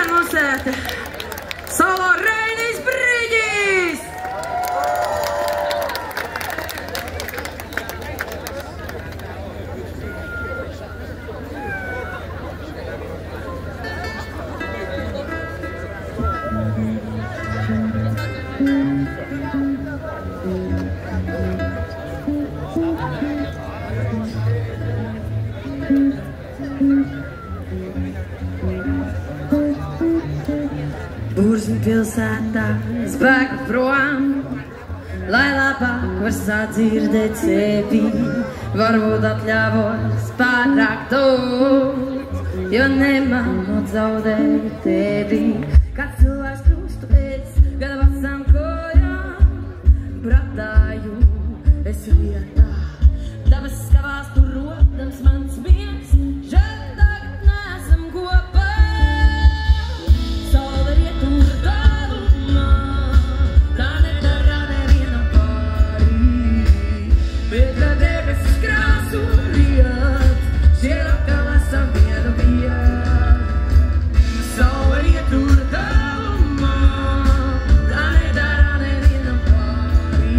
Pilsēta solo Reinis Brīģis! Burzmi pilsētā spēku prom, lai labāk var sadzirdēt sevi. Varbūt atļāvos pārāk daudz, jo nemāku zaudēt tevi. Kad cilvēks kļūstu es, kad vasam kojām bratāju es vietā. Dabas skavās tur rodams mans miers, žēl tagad neesam kopā. Saule rietur tālumā, tā nedara nevienam pārī. Bet kad debesis krāsu riet, šķiet, ka esam vienu viet. Saule rietur tālumā, tā nedara nevienam pārī.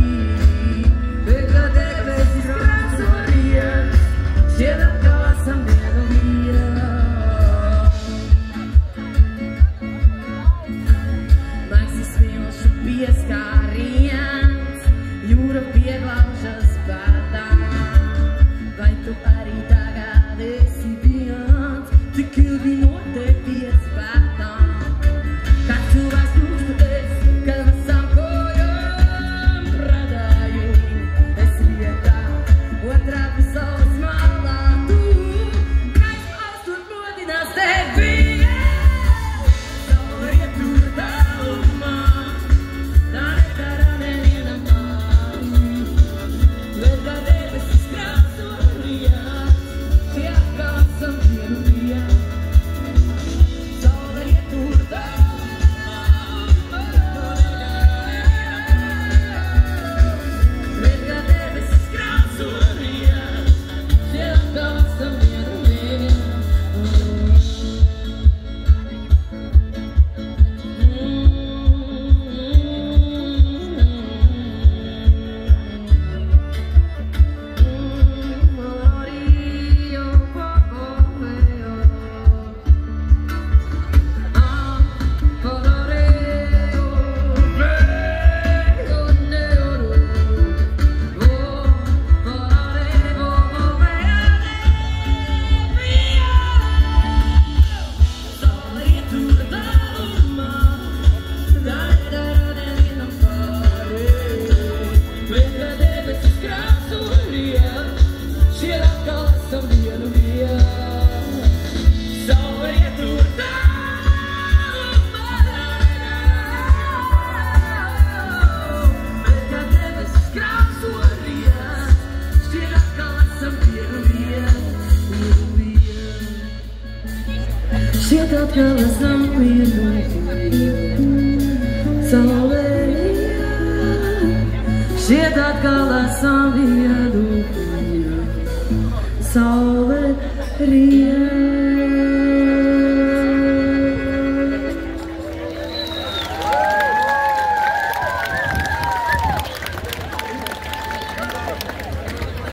Bet kad debesis krāsu riet, šķiet, ka esam vienu viet. Maisas milšu pieskāriens, jūra pieglaužas bādā. Vai tu arī tagad esi viens, tik ilgi notepies bētām? Kad cilvēks kļūstu es, kad vasam kojām bradāju es vietā. Otrā pasaules malā tu, gaisma austot modinās tevi. Saule rietur tālumā, tā nedara nevienam pāri. Bet kad debesis krāso riet, šķiet, ka esam vienu viet. Saule rietur tālumā, bet kad debesis krāso riet, šķiet, ka esam vienu viet. Šķiet atkal esam vienu viet. Saule riet, šķiet atkal esam vienu viet. Saule riet.